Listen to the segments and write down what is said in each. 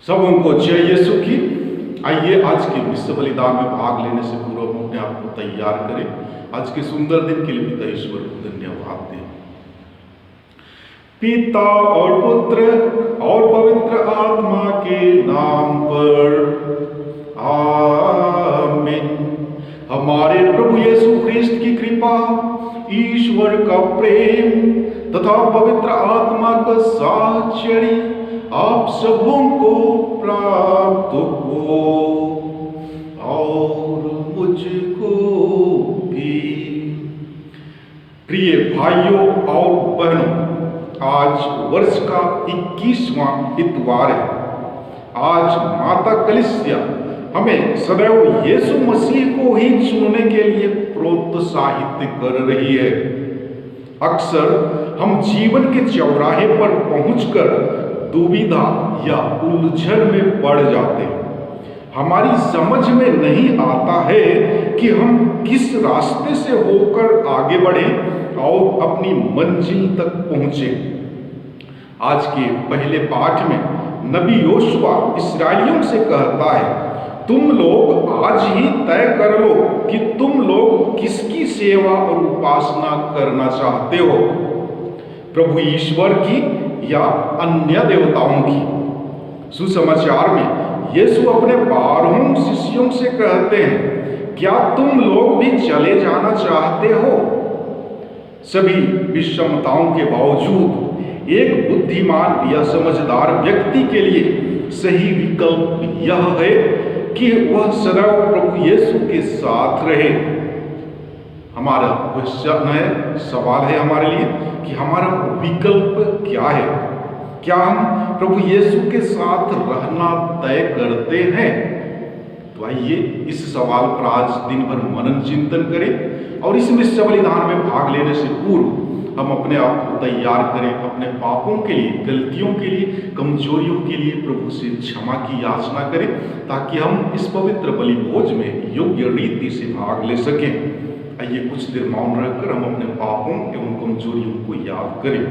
सबों जय यीशु की। आइए आज के विश्व बलिदान में भाग लेने से पूर्व अपने आप को तैयार करें। आज के सुंदर दिन के लिए पिता ईश्वर को धन्यवाद दें। पिता और पुत्र और पवित्र आत्मा के नाम पर आमीन। हमारे प्रभु यीशु ख्रिस्त की कृपा, ईश्वर का प्रेम तथा पवित्र आत्मा का साहचर्य आप सबों को प्राप्त हो और मुझको भी। प्रिय भाइयों और बहनों, आज वर्ष का 21वां इतवार है। आज माता कलीसिया हमें सदैव यीशु मसीह को ही चुनने के लिए प्रोत्साहित कर रही है। अक्सर हम जीवन के चौराहे पर पहुंचकर दुविधा या उलझन में पड़ जाते हैं। हमारी समझ में नहीं आता है कि हम किस रास्ते से होकर आगे बढ़ें और अपनी मंजिल तक पहुंचे। आज के पहले पाठ में नबी योशुआ इस्राएलियों से कहता है, तुम लोग आज ही तय कर लो कि तुम लोग किसकी सेवा और उपासना करना चाहते हो, प्रभु ईश्वर की या अन्य देवताओं की। सुसमाचार में यीशु अपने 12 शिष्यों से कहते हैं, क्या तुम लोग भी चले जाना चाहते हो? सभी विषमताओं के बावजूद एक बुद्धिमान या समझदार व्यक्ति के लिए सही विकल्प यह है कि वह सदैव प्रभु यीशु के साथ रहे। हमारा क्वेश्चन है, सवाल है हमारे लिए कि हमारा विकल्प क्या है? क्या हम प्रभु यीशु के साथ रहना तय करते हैं? तो आइए इस सवाल पर आज दिन भर मनन चिंतन करें और इसमें से बलिदान में भाग लेने से पूर्व हम अपने आप को तैयार करें, अपने पापों के लिए, गलतियों के लिए, कमजोरियों के लिए प्रभु से क्षमा की याचना करें, ताकि हम इस पवित्र बलि भोज में योग्य रीति से भाग ले सकें। आइए कुछ देर मौन रहकर हम अपने पापों एवं कमजोरियों को याद करें।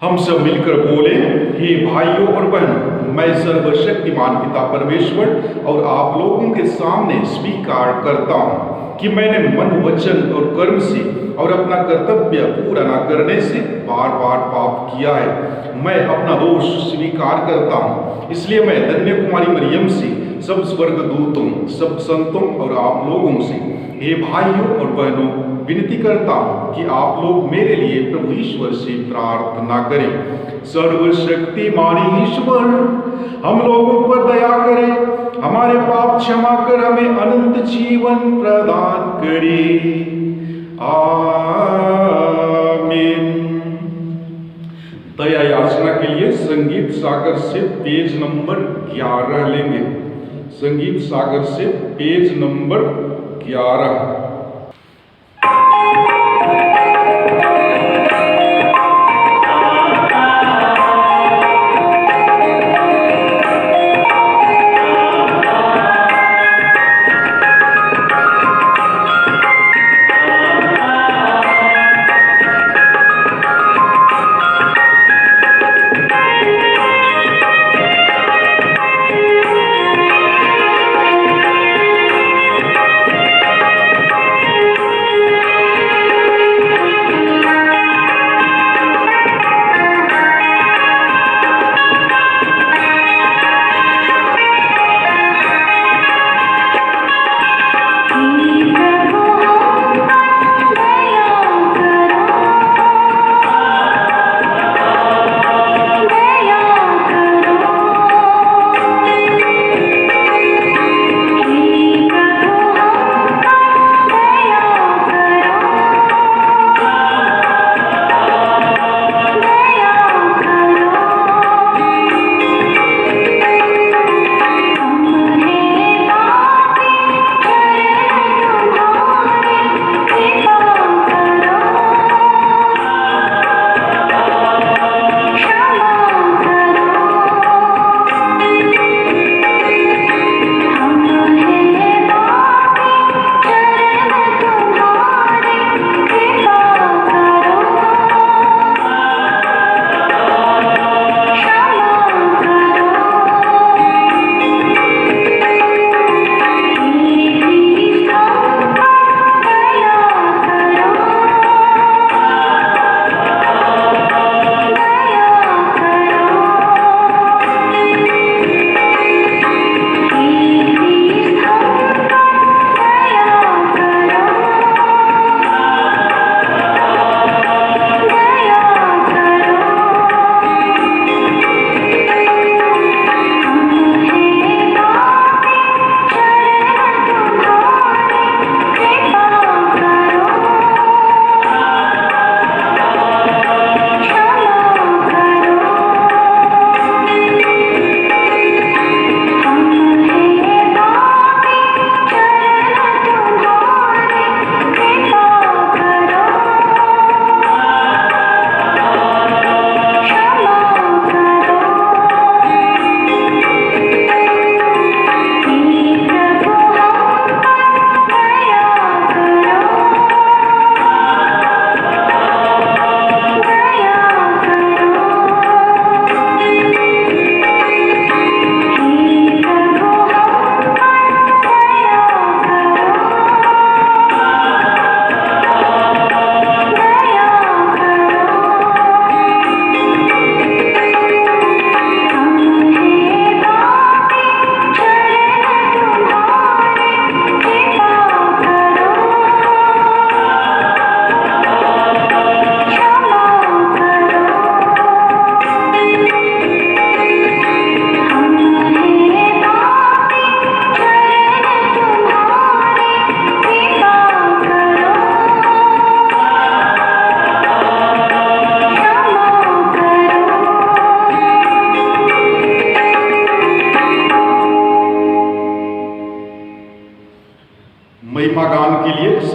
हम सब मिलकर बोले, हे भाइयों और बहनों, मैं सर्वशक्तिमान पिता परमेश्वर और आप लोगों के सामने स्वीकार करता हूँ कि मैंने मन, वचन और कर्म से और अपना कर्तव्य पूरा न करने से बार बार पाप किया है। मैं अपना दोष स्वीकार करता हूँ, इसलिए मैं धन्य कुमारी मरियम से, सब स्वर्गदूतों, सब संतों और आप लोगों से, हे भाइयों और बहनों, विनती करता हूँ कि आप लोग मेरे लिए प्रभु ईश्वर से प्रार्थना करें। सर्वशक्तिमान ईश्वर हम लोगों पर दया करे, हमारे पाप क्षमा कर हमें अनंत जीवन प्रदान करे। आमीन। दया याचना के लिए संगीत सागर से पेज नंबर 11 लेंगे। संगीत सागर से पेज नंबर 11।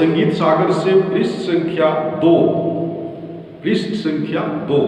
संगीत सागर से पृष्ठ संख्या 2, पृष्ठ संख्या 2।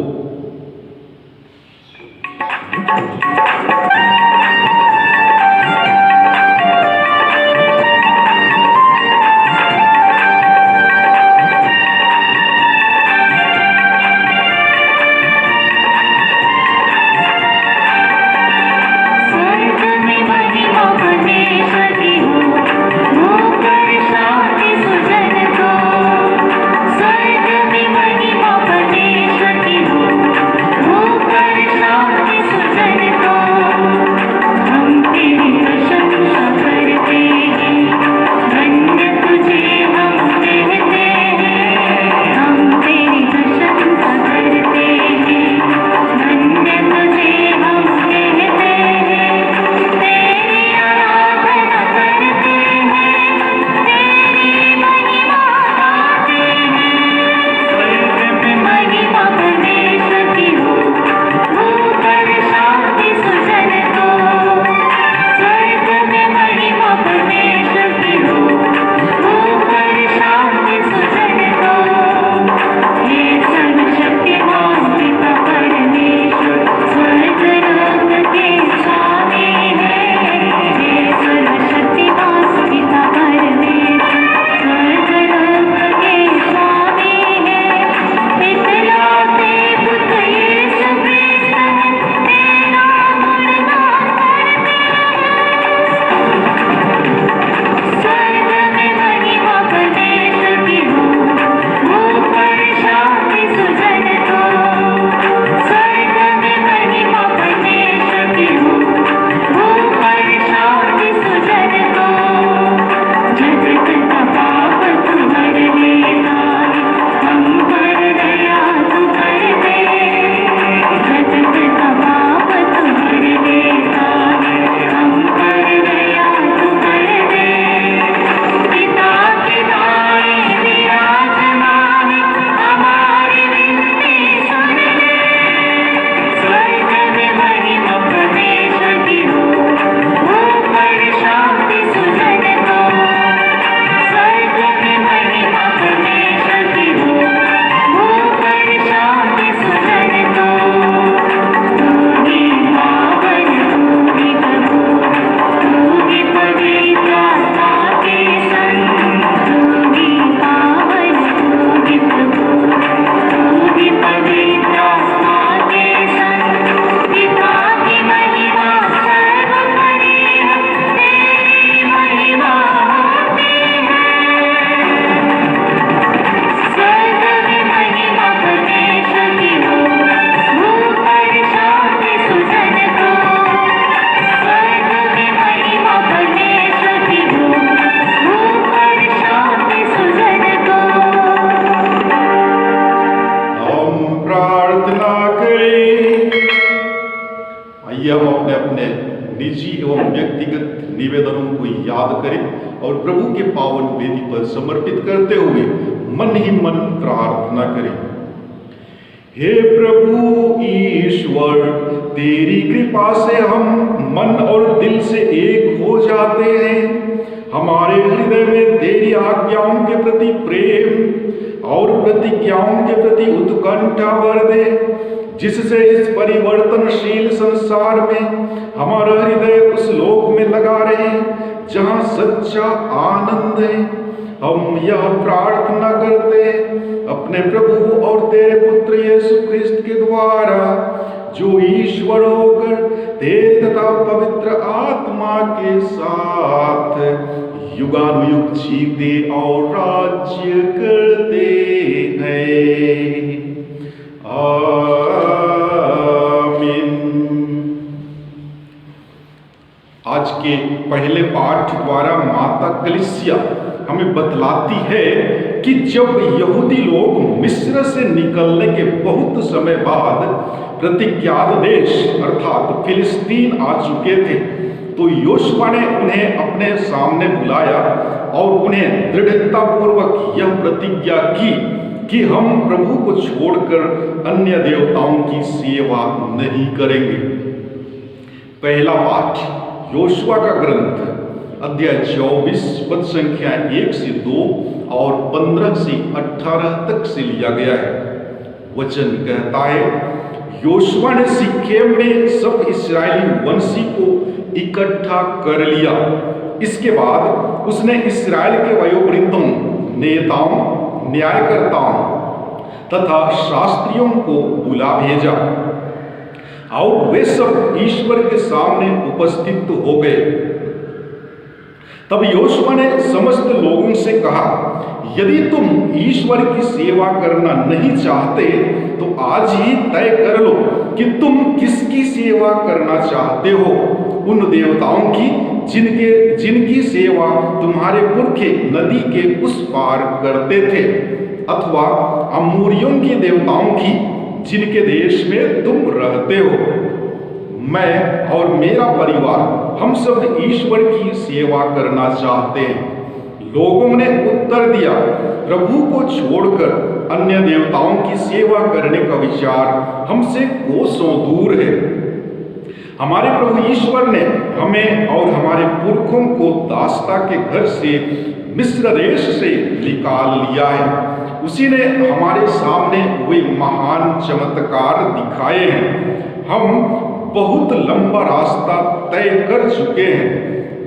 निवेदनों को याद करें और प्रभु के पावन वेदी पर समर्पित करते हुए मन ही मन प्रार्थना करें। हे प्रभु ईश्वर, तेरी कृपा से हम मन और दिल से एक हो जाते हैं। हमारे हृदय में तेरी आज्ञाओं के प्रति प्रेम और प्रतिज्ञाओं के प्रति उत्कंठा भर दे, जिससे इस परिवर्तनशील संसार में हमारा हृदय उस लोक में लगा रहे जहां सच्चा आनंद है। हम यह प्रार्थना करते अपने प्रभु और तेरे पुत्र यीशु ख्रिस्त के द्वारा, जो ईश्वर होकर तेरे तथा पवित्र आत्मा के साथ युगानुयुग जीते और राज्य करते हैं। आमीन। आज के पहले पाठ द्वारा माता कलीसिया हमें बतलाती है कि जब यहूदी लोग मिस्र से निकलने के बहुत समय बाद प्रतिज्ञात देश अर्थात फिलिस्तीन आ चुके थे, तो योशुआ ने उन्हें अपने सामने बुलाया और उन्हें दृढ़तापूर्वक यह प्रतिज्ञा की कि हम प्रभु को छोड़कर अन्य देवताओं की सेवा नहीं करेंगे। पहला पाठ योशुआ का ग्रंथ अध्याय 24 पद संख्या 1 से 2 और 15 से 18 तक से लिया गया है। वचन कहता है, योशुआ ने सिक्केम में सब इस्राएली वंशी को इकट्ठा कर लिया। इसके बाद उसने इस्राएल के वयोवृद्धों, नेताओं, न्यायकर्ताओं तथा शास्त्रियों को बुला भेजा और वे सब ईश्वर के सामने उपस्थित हो गए। तब योशुआ ने समस्त लोगों से कहा, यदि तुम ईश्वर की सेवा करना नहीं चाहते तो आज ही तय कर लो कि तुम किसकी सेवा करना चाहते हो, उन देवताओं की जिनकी सेवा तुम्हारे पुरखे नदी के उस पार करते थे, अथवा अमोरियों के देवताओं की जिनके देश में तुम रहते हो। मैं और मेरा परिवार हम सब ईश्वर की सेवा करना चाहते हैं। लोगों ने उत्तर दिया, प्रभु को छोड़कर अन्य देवताओं की सेवा करने का विचार हमसे कोसों दूर है। हमारे प्रभु ईश्वर ने हमें और हमारे पुरखों को दासता के घर से मिस्र देश से निकाल लिया है। उसी ने हमारे सामने वे महान चमत्कार दिखाए हैं। हम बहुत लंबा रास्ता तय कर चुके हैं।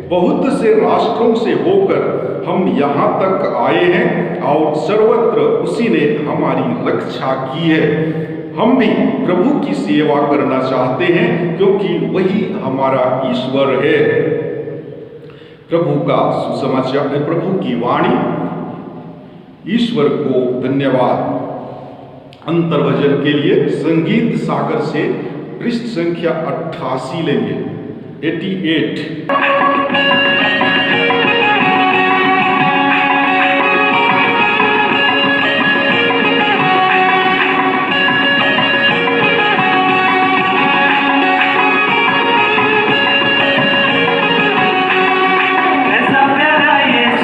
बहुत से राष्ट्रों से होकर हम यहाँ तक आए हैं और सर्वत्र उसी ने हमारी रक्षा की है। हम भी प्रभु की सेवा करना चाहते हैं क्योंकि वही हमारा ईश्वर है। प्रभु का सुसमाचार, प्रभु की वाणी। ईश्वर को धन्यवाद। अंतर्वचन के लिए संगीत सागर से पृष्ठ संख्या 88 लेंगे, 88। Yes,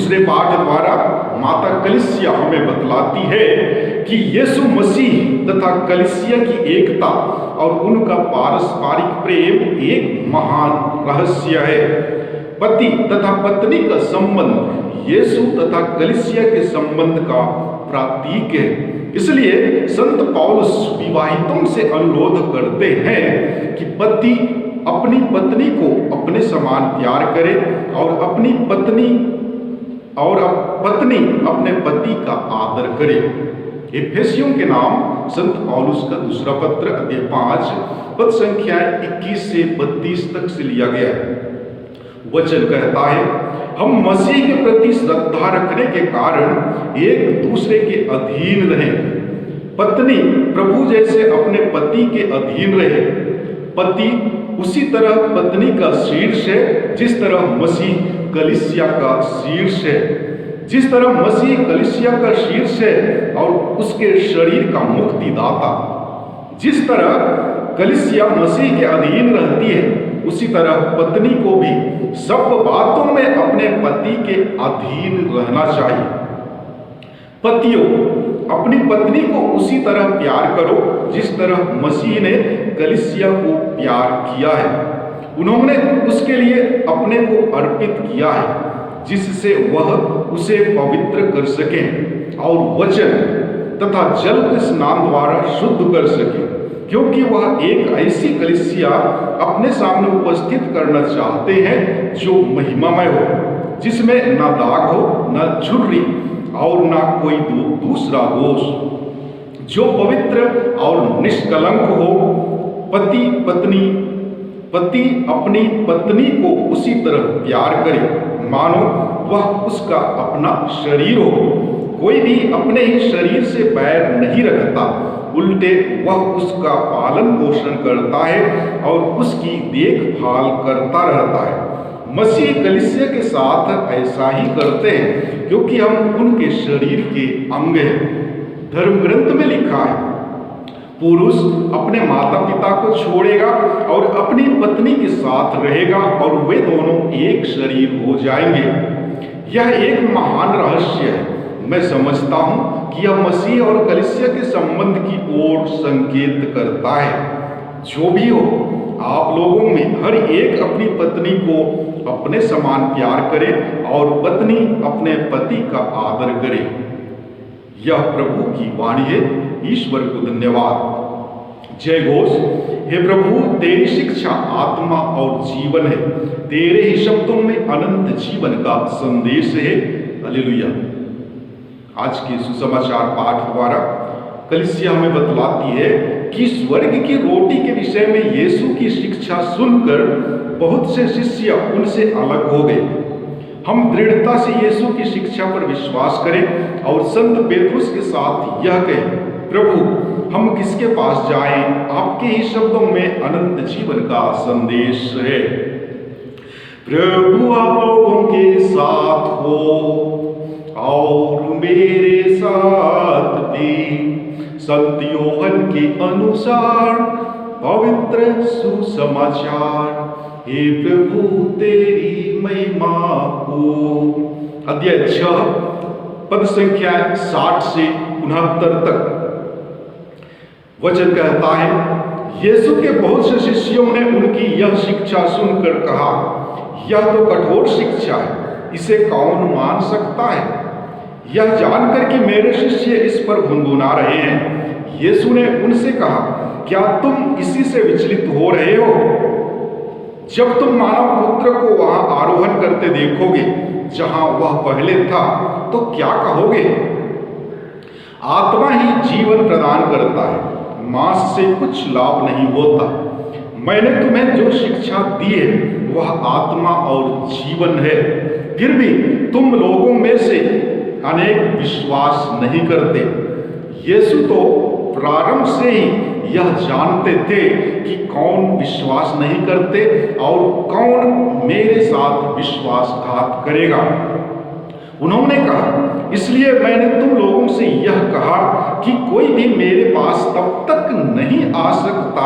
दूसरे पाठ द्वारा माता कलीसिया हमें बतलाती है कि यीशु मसीह तथा कलीसिया की एकता और उनका पारस्परिक प्रेम एक महान रहस्य है। पति तथा पत्नी का संबंध यीशु तथा कलीसिया के संबंध का प्रतीक है। इसलिए संत पौलुस विवाहितों से अनुरोध करते हैं कि पति अपनी पत्नी को अपने समान प्यार करे और पत्नी अपने पति का आदर करे। इफिसियों के नाम संत पौलुस का दूसरा पत्र अध्याय 5 पद संख्या 21 से 32 तक से लिया गया है। वचन कहता है, हम मसीह के प्रति श्रद्धा रखने के कारण एक दूसरे के अधीन रहें। पत्नी प्रभु जैसे अपने पति के अधीन रहे। पति उसी तरह पत्नी का शीर्ष है जिस तरह मसीह कलीसिया का शीर्ष है। जिस तरह मसीह कलीसिया का शीर्ष है और उसके शरीर का मुक्तिदाता, जिस तरह कलीसिया मसीह के अधीन रहती है, उसी तरह पत्नी को भी सब बातों में अपने पति के अधीन रहना चाहिए। पतियों, अपनी पत्नी को उसी तरह प्यार करो जिस तरह मसीह ने कलीसिया को प्यार किया है। उन्होंने उसके लिए अपने को अर्पित किया है जिससे वह उसे पवित्र कर सके और वचन तथा जल के स्नान द्वारा शुद्ध कर सके, क्योंकि वह एक ऐसी कलीसिया अपने सामने उपस्थित करना चाहते हैं जो महिमामय हो, जिसमें न दाग हो, न झुर्री और न कोई दूसरा दोष, जो पवित्र और निष्कलंक हो। पति अपनी पत्नी को उसी तरह प्यार करे मानो वह उसका अपना शरीर हो। कोई भी अपने ही शरीर से बैर नहीं रखता, उल्टे वह उसका पालन पोषण करता है और उसकी देखभाल करता रहता है। मसीह कलीसिया के साथ ऐसा ही करते हैं क्योंकि हम उनके शरीर के अंग हैं। धर्म ग्रंथ में लिखा है, पुरुष अपने माता पिता को छोड़ेगा और अपनी पत्नी के साथ रहेगा और वे दोनों एक शरीर हो जाएंगे। यह एक महान रहस्य है। मैं समझता हूं कि यह मसीह और कलीसिया के संबंध की ओर संकेत करता है। जो भी हो, आप लोगों में हर एक अपनी पत्नी को अपने समान प्यार करे और पत्नी अपने पति का आदर करे। यह प्रभु की वाणी है। ईश्वर को धन्यवाद। जय घोष। हे प्रभु, तेरी शिक्षा आत्मा और जीवन है। तेरे ही शब्दों में अनंत जीवन का संदेश है। हालेलुया। आज के सुसमाचार पाठ द्वारा कलीसिया हमें बतलाती है कि स्वर्ग की रोटी के विषय में यीशु की शिक्षा सुनकर बहुत से शिष्य उनसे अलग हो गए। हम दृढ़ता से यीशु की शिक्षा पर विश्वास करें और संत पेतरुस के साथ यह कहें, प्रभु हम किसके पास जाएं? आपके ही शब्दों में अनंत जीवन का संदेश है। प्रभु आप लोगों के साथ हो और मेरे साथ भी। संत योहन के अनुसार पवित्र सुसमाचार। हे प्रभु तेरी महिमा हो। अध्याय 6 पद संख्या 60 से 69 तक वचन कहता है, यीशु के बहुत से शिष्यों ने उनकी यह शिक्षा सुनकर कहा, यह तो कठोर शिक्षा है, इसे कौन मान सकता है? यह जानकर कि मेरे शिष्य इस पर गुनगुना रहे हैं, यीशु ने उनसे कहा, क्या तुम इसी से विचलित हो रहे हो? जब तुम मानव पुत्र को वहां आरोहण करते देखोगे जहां वह पहले था, तो क्या कहोगे? आत्मा ही जीवन प्रदान करता है, मांस से कुछ लाभ नहीं होता। मैंने तुम्हें जो शिक्षा दी है वह आत्मा और जीवन है, फिर भी तुम लोगों में से अनेक विश्वास नहीं करते। यीशु तो प्रारंभ से ही यह जानते थे कि कौन विश्वास नहीं करते और कौन मेरे साथ विश्वासघात करेगा। उन्होंने कहा, इसलिए मैंने तुम लोगों से यह कहा कि कोई भी मेरे पास तब तक नहीं आ सकता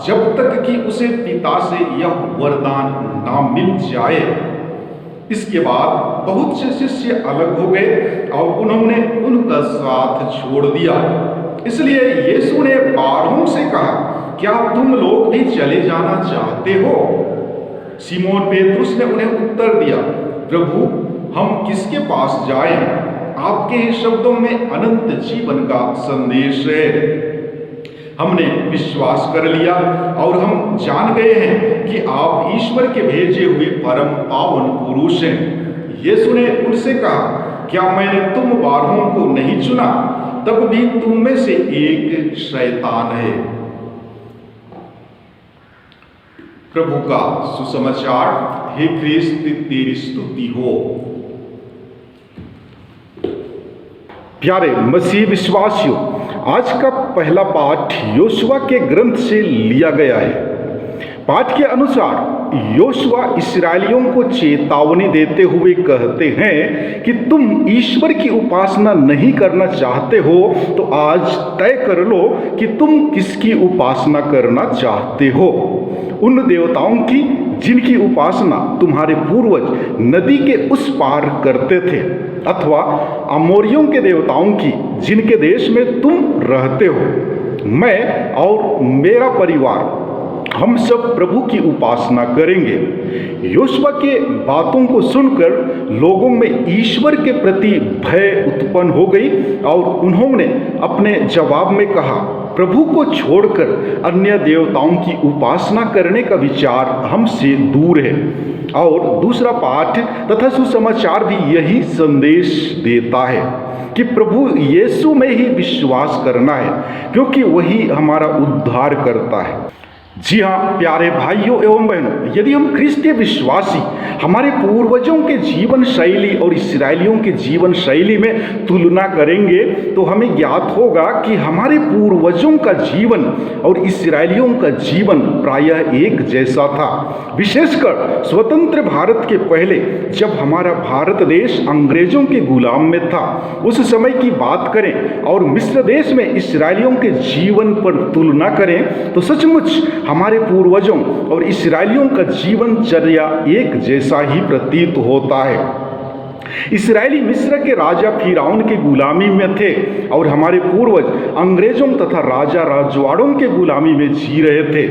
जब तक कि उसे पिता से यह वरदान ना मिल जाए। इसके बाद बहुत से शिष्य अलग हो गए और उन्होंने उनका साथ छोड़ दिया। इसलिए यीशु ने 12 से कहा, क्या तुम लोग भी चले जाना चाहते हो? सिमोन पेतरुस ने उन्हें उत्तर दिया, प्रभु हम किसके पास जाएं? आपके ही शब्दों में अनंत जीवन का संदेश है। हमने विश्वास कर लिया और हम जान गए हैं कि आप ईश्वर के भेजे हुए परम पावन पुरुष हैं। यीशु ने उनसे कहा, क्या मैंने तुम 12 को नहीं चुना? तब भी तुम में से एक शैतान है। प्रभु का सुसमाचार। हे ख्रिस्त तेरी स्तुति हो। प्यारे मसीह विश्वासियों, आज का पहला पाठ योशुआ के ग्रंथ से लिया गया है। पाठ के अनुसार योशुआ इस्राएलियों को चेतावनी देते हुए कहते हैं कि तुम ईश्वर की उपासना नहीं करना चाहते हो तो आज तय कर लो कि तुम किसकी उपासना करना चाहते हो। उन देवताओं की जिनकी उपासना तुम्हारे पूर्वज नदी के उस पार करते थे, अथवा अमोरियों के देवताओं की जिनके देश में तुम रहते हो। मैं और मेरा परिवार हम सब प्रभु की उपासना करेंगे। योशुआ के बातों को सुनकर लोगों में ईश्वर के प्रति भय उत्पन्न हो गई और उन्होंने अपने जवाब में कहा, प्रभु को छोड़कर अन्य देवताओं की उपासना करने का विचार हमसे दूर है। और दूसरा पाठ तथा सुसमाचार भी यही संदेश देता है कि प्रभु यीशु में ही विश्वास करना है, क्योंकि वही हमारा उद्धार करता है। जी हाँ प्यारे भाइयों एवं बहनों, यदि हम ख्रिस्तीय विश्वासी हमारे पूर्वजों के जीवन शैली और इस्राएलियों के जीवन शैली में तुलना करेंगे तो हमें ज्ञात होगा कि हमारे पूर्वजों का जीवन और इस्राएलियों का जीवन प्रायः एक जैसा था। विशेषकर स्वतंत्र भारत के पहले, जब हमारा भारत देश अंग्रेजों के गुलाम में था, उस समय की बात करें और मिस्र देश में इस्राएलियों के जीवन पर तुलना करें तो सचमुच हमारे पूर्वजों और इस्राएलियों का जीवनचर्या एक जैसा ही प्रतीत होता है। इस्राएली मिस्र के राजा फिरौन के गुलामी में थे और हमारे पूर्वज अंग्रेजों तथा राजा राजवाड़ों के गुलामी में जी रहे थे।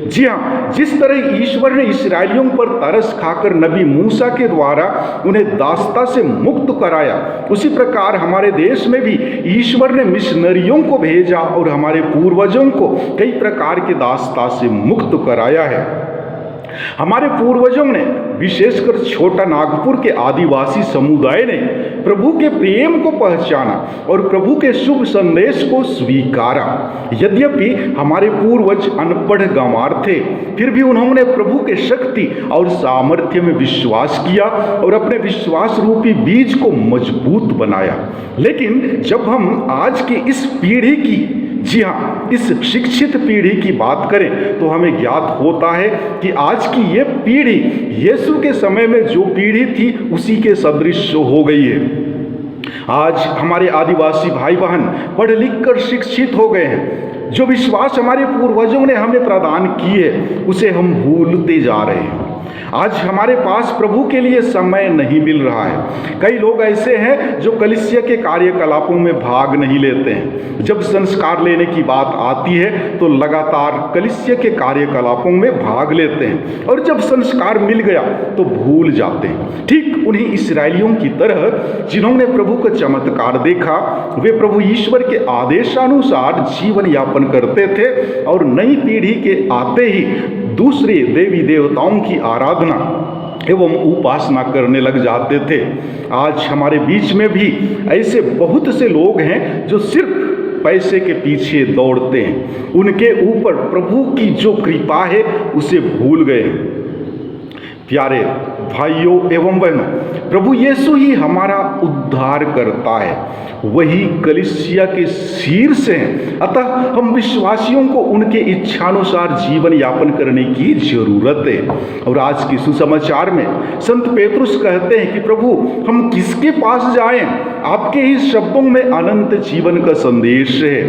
जी हाँ, जिस तरह ईश्वर ने इस्राएलियों पर तरस खाकर नबी मूसा के द्वारा उन्हें दास्ता से मुक्त कराया, उसी प्रकार हमारे देश में भी ईश्वर ने मिशनरियों को भेजा और हमारे पूर्वजों को कई प्रकार के दास्ता से मुक्त कराया है। हमारे पूर्वजों ने, विशेषकर छोटा नागपुर के आदिवासी समुदाय ने प्रभु के प्रेम को पहचाना और प्रभु के शुभ संदेश को स्वीकारा। यद्यपि हमारे पूर्वज अनपढ़ गंवार थे, फिर भी उन्होंने प्रभु के शक्ति और सामर्थ्य में विश्वास किया और अपने विश्वास रूपी बीज को मजबूत बनाया। लेकिन जब हम आज की इस पीढ़ी की, जी हाँ, इस शिक्षित पीढ़ी की बात करें तो हमें ज्ञात होता है कि आज की ये पीढ़ी यीशु के समय में जो पीढ़ी थी उसी के सदृश हो गई है। आज हमारे आदिवासी भाई बहन पढ़ लिख कर शिक्षित हो गए हैं। जो विश्वास हमारे पूर्वजों ने हमें प्रदान की है उसे हम भूलते जा रहे हैं। आज हमारे पास प्रभु के लिए समय नहीं मिल रहा है। कई लोग ऐसे हैं जो कलीसिया के कार्यकलापों में भाग नहीं लेते हैं। जब संस्कार लेने की बात आती है तो लगातार कलीसिया के कार्यकलापों में भाग लेते हैं और जब संस्कार मिल गया तो भूल जाते हैं। ठीक उन्हीं इस्राएलियों की तरह जिन्होंने प्रभु का चमत्कार देखा, वे प्रभु ईश्वर के आदेशानुसार जीवन यापन करते थे और नई पीढ़ी के आते ही दूसरे देवी देवताओं की आराधना एवं उपासना करने लग जाते थे। आज हमारे बीच में भी ऐसे बहुत से लोग हैं जो सिर्फ पैसे के पीछे दौड़ते हैं। उनके ऊपर प्रभु की जो कृपा है उसे भूल गए। प्यारे भाइयों एवं बहनों, प्रभु यीशु ही हमारा उद्धार करता है। वही कलीसिया के शीर्ष हैं। अतः हम विश्वासियों को उनके इच्छानुसार जीवन यापन करने की जरूरत है। और आज के सुसमाचार में संत पेतरुस कहते हैं कि प्रभु हम किसके पास जाएं? आपके ही शब्दों में अनंत जीवन का संदेश है।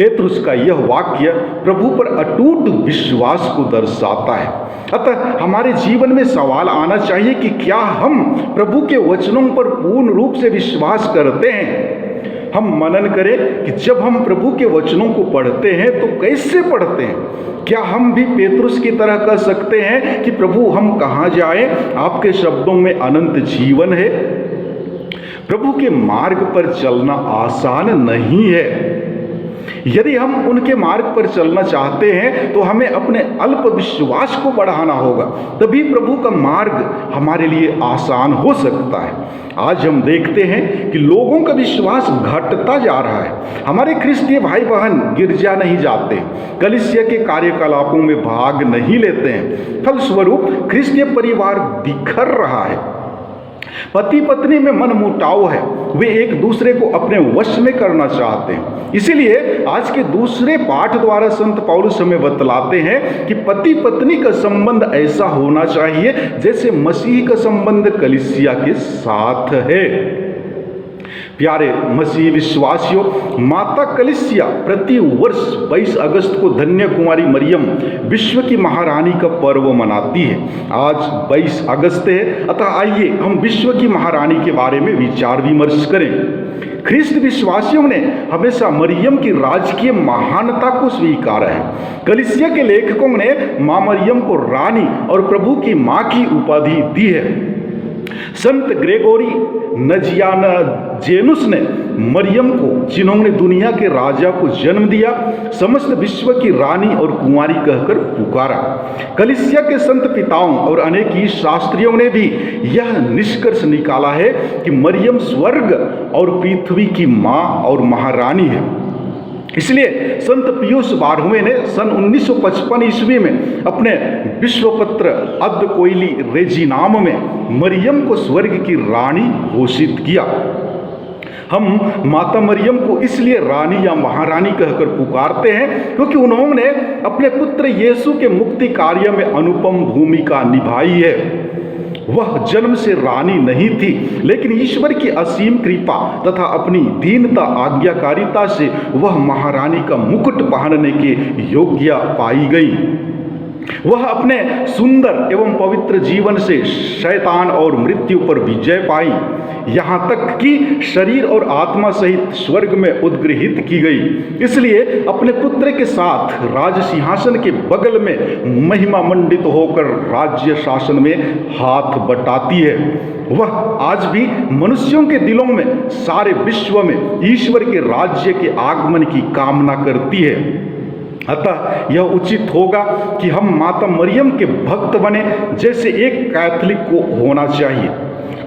पेतरुस का यह वाक्य प्रभु पर अटूट विश्वास को दर्शाता है। अतः हमारे जीवन में सवाल आना चाहिए कि क्या हम प्रभु के वचनों पर पूर्ण रूप से विश्वास करते हैं। हम मनन करें कि जब हम प्रभु के वचनों को पढ़ते हैं तो कैसे पढ़ते हैं। क्या हम भी पेतरुस की तरह कह सकते हैं कि प्रभु हम कहाँ जाएं, आपके शब्दों में अनंत जीवन है। प्रभु के मार्ग पर चलना आसान नहीं है। यदि हम उनके मार्ग पर चलना चाहते हैं तो हमें अपने अल्प विश्वास को बढ़ाना होगा, तभी प्रभु का मार्ग हमारे लिए आसान हो सकता है। आज हम देखते हैं कि लोगों का विश्वास घटता जा रहा है। हमारे ख्रिस्तीय भाई बहन गिरजा नहीं जाते, कलीसिया के कार्यकलापों में भाग नहीं लेते हैं। फलस्वरूप ख्रिस्तीय परिवार बिखर रहा है। पति पत्नी में मनमुटाव है, वे एक दूसरे को अपने वश में करना चाहते हैं। इसीलिए आज के दूसरे पाठ द्वारा संत पौलुस हमें बतलाते हैं कि पति पत्नी का संबंध ऐसा होना चाहिए जैसे मसीह का संबंध कलीसिया के साथ है। प्यारे मसीह विश्वासियों, माता कलीसिया प्रति वर्ष 22 अगस्त को धन्य कुमारी मरियम विश्व की महारानी का पर्व मनाती है। आज 22 अगस्त है, अतः आइए हम विश्व की महारानी के बारे में विचार विमर्श करें। ख्रिस्त विश्वासियों ने हमेशा मरियम की राजकीय महानता को स्वीकारा है। कलीसिया के लेखकों ने मां मरियम को रानी और प्रभु की मां की उपाधि दी है। संत ग्रेगोरी नजियानजेनुस ने मरियम को, जिन्होंने दुनिया के राजा को जन्म दिया, समस्त विश्व की रानी और कुंवारी कहकर पुकारा। कलीसिया के संत पिताओं और अनेक ही शास्त्रियों ने भी यह निष्कर्ष निकाला है कि मरियम स्वर्ग और पृथ्वी की मां और महारानी है। इसलिए संत पियूस 12वें ने सन 1955 ईस्वी में अपने विश्वपत्र अद कोइली रेजिनाम में मरियम को स्वर्ग की रानी घोषित किया। हम माता मरियम को इसलिए रानी या महारानी कहकर पुकारते हैं क्योंकि उन्होंने अपने पुत्र यीशु के मुक्ति कार्य में अनुपम भूमिका निभाई है। वह जन्म से रानी नहीं थी, लेकिन ईश्वर की असीम कृपा तथा अपनी दीनता आज्ञाकारिता से वह महारानी का मुकुट पहनने के योग्य पाई गई। वह अपने सुंदर एवं पवित्र जीवन से शैतान और मृत्यु पर विजय पाई, यहाँ तक कि शरीर और आत्मा सहित स्वर्ग में उद्गृहित की गई। इसलिए अपने पुत्र के साथ राज सिंहासन के बगल में महिमा मंडित होकर राज्य शासन में हाथ बटाती है। वह आज भी मनुष्यों के दिलों में सारे विश्व में ईश्वर के राज्य के आगमन की कामना करती है। अतः यह उचित होगा कि हम माता मरियम के भक्त बने, जैसे एक कैथोलिक को होना चाहिए।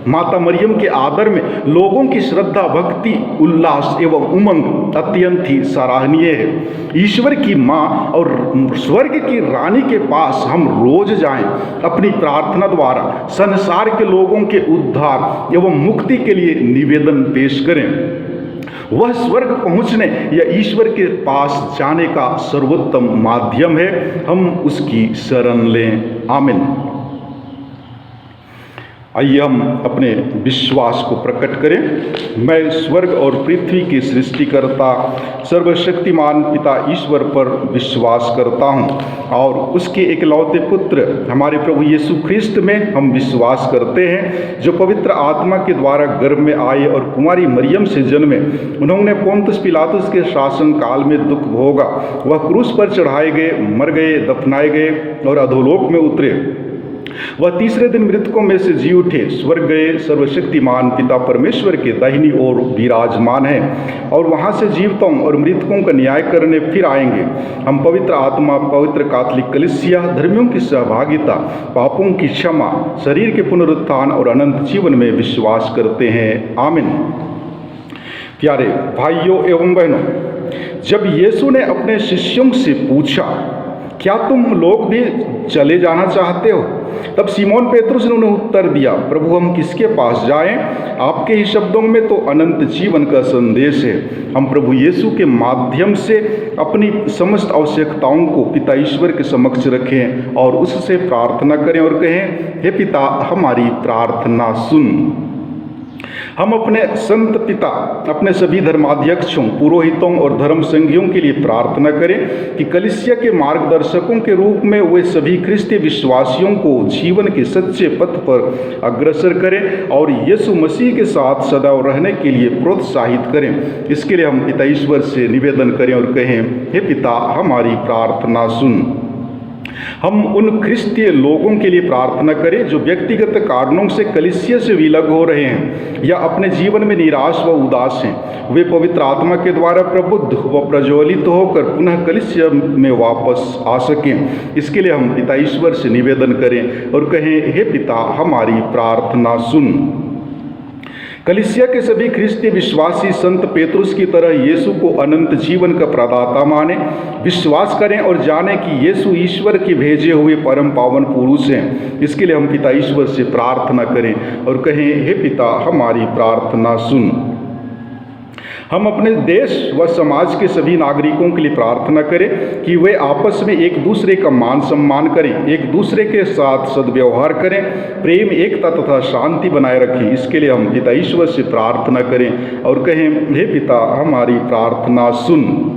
माता मरियम के आदर में लोगों की श्रद्धा, भक्ति, उल्लास एवं उमंग अत्यंत ही सराहनीय है। ईश्वर की माँ और स्वर्ग की रानी के पास हम रोज जाएं, अपनी प्रार्थना द्वारा संसार के लोगों के उद्धार एवं मुक्ति के लिए निवेदन पेश करें। वह स्वर्ग पहुंचने या ईश्वर के पास जाने का सर्वोत्तम माध्यम है। हम उसकी शरण लें। आमीन। आइए हम अपने विश्वास को प्रकट करें। मैं स्वर्ग और पृथ्वी के सृष्टिकर्ता सर्वशक्तिमान पिता ईश्वर पर विश्वास करता हूँ और उसके एकलौते पुत्र हमारे प्रभु यीशु ख्रिस्त में हम विश्वास करते हैं, जो पवित्र आत्मा के द्वारा गर्भ में आए और कुमारी मरियम से जन्मे। उन्होंने पोंतुस पिलातुस के शासन काल में दुख भोगा। वह क्रूस पर चढ़ाए गए, मर गए, दफनाए गए और अधोलोक में उतरे। वह तीसरे दिन मृतकों में से जी उठे, स्वर्ग गए, सर्वशक्तिमान पिता परमेश्वर के दाहिनी ओर विराजमान हैं और वहां से जीवितों और मृतकों का न्याय करने फिर आएंगे। हम पवित्र आत्मा, पवित्र कैथोलिक कलीसिया, धर्मियों की सहभागिता, पापों की क्षमा, शरीर के पुनरुत्थान और अनंत जीवन में विश्वास करते हैं। आमीन। प्यारे भाइयों एवं बहनों, जब यीशु ने अपने शिष्यों से पूछा, क्या तुम लोग भी चले जाना चाहते हो? तब सिमोन पेतरुस ने उन्हें उत्तर दिया, प्रभु हम किसके पास जाएं? आपके ही शब्दों में तो अनंत जीवन का संदेश है। हम प्रभु यीशु के माध्यम से अपनी समस्त आवश्यकताओं को पिता ईश्वर के समक्ष रखें और उससे प्रार्थना करें और कहें, हे पिता हमारी प्रार्थना सुन। हम अपने संत पिता, अपने सभी धर्माध्यक्षों, पुरोहितों और धर्म संघियों के लिए प्रार्थना करें कि कलीसिया के मार्गदर्शकों के रूप में वे सभी ख्रिस्तीय विश्वासियों को जीवन के सच्चे पथ पर अग्रसर करें और यीशु मसीह के साथ सदैव रहने के लिए प्रोत्साहित करें। इसके लिए हम पिता ईश्वर से निवेदन करें और कहें, हे पिता, हमारी प्रार्थना सुन। हम उन ख्रिस्तीय लोगों के लिए प्रार्थना करें जो व्यक्तिगत कारणों से कलीसिया से विलग हो रहे हैं या अपने जीवन में निराश व उदास हैं। वे पवित्र आत्मा के द्वारा प्रबुद्ध व प्रज्वलित होकर पुनः कलीसिया में वापस आ सकें। इसके लिए हम पिता ईश्वर से निवेदन करें और कहें, हे पिता, हमारी प्रार्थना सुन। कलीसिया के सभी ख्रिस्तीय विश्वासी संत पेतरुस की तरह यीशु को अनंत जीवन का प्रदाता माने, विश्वास करें और जानें कि यीशु ईश्वर के भेजे हुए परम पावन पुरुष हैं। इसके लिए हम पिता ईश्वर से प्रार्थना करें और कहें, हे पिता, हमारी प्रार्थना सुन। हम अपने देश व समाज के सभी नागरिकों के लिए प्रार्थना करें कि वे आपस में एक दूसरे का मान सम्मान करें, एक दूसरे के साथ सद्व्यवहार करें, प्रेम, एकता तथा शांति बनाए रखें। इसके लिए हम पिता ईश्वर से प्रार्थना करें और कहें, हे पिता, हमारी प्रार्थना सुन।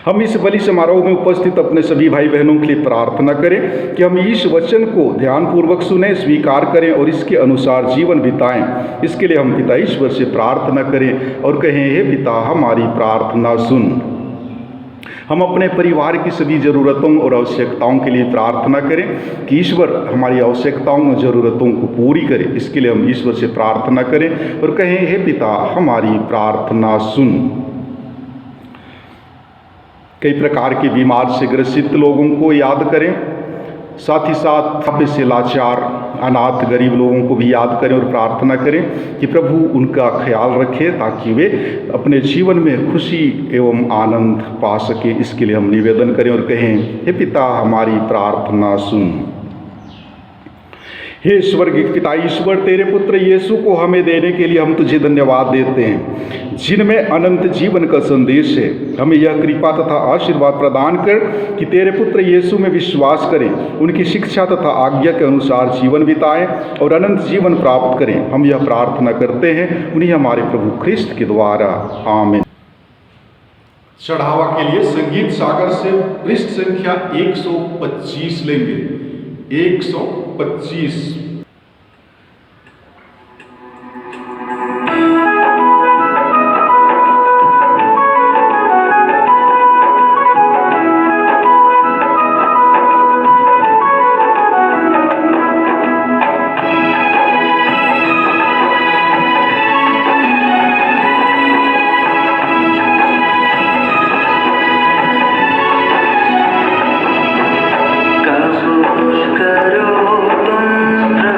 हम इस बलि समारोह में उपस्थित अपने सभी भाई बहनों के लिए प्रार्थना करें कि हम इस वचन को ध्यानपूर्वक सुने, स्वीकार करें और इसके अनुसार जीवन बिताएं। इसके लिए हम पिता ईश्वर से प्रार्थना करें और कहें, हे पिता, हमारी प्रार्थना सुन। हम अपने परिवार की सभी ज़रूरतों और आवश्यकताओं के लिए प्रार्थना करें कि ईश्वर हमारी आवश्यकताओं और ज़रूरतों को पूरी करे। इसके लिए हम ईश्वर से प्रार्थना करें और कहें, हे पिता, हमारी प्रार्थना सुन। कई प्रकार के बीमार से ग्रसित लोगों को याद करें, साथ ही साथ थपे से लाचार, अनाथ, गरीब लोगों को भी याद करें और प्रार्थना करें कि प्रभु उनका ख्याल रखे ताकि वे अपने जीवन में खुशी एवं आनंद पा सकें। इसके लिए हम निवेदन करें और कहें, हे पिता, हमारी प्रार्थना सुन। हे स्वर्गीय पिता ईश्वर, तेरे पुत्र यीशु को हमें देने के लिए हम तुझे धन्यवाद देते हैं, जिनमें अनंत जीवन का संदेश है। हमें यह कृपा तथा आशीर्वाद प्रदान कर कि तेरे पुत्र यीशु में विश्वास करें, उनकी शिक्षा तथा आज्ञा के अनुसार जीवन बिताएं और अनंत जीवन प्राप्त करें। हम यह प्रार्थना करते हैं उन्हीं हमारे प्रभु ख्रिस्त के द्वारा, आमीन। चढ़ावा के लिए संगीत सागर से पृष्ठ संख्या 125 लेंगे। 125। करो तुम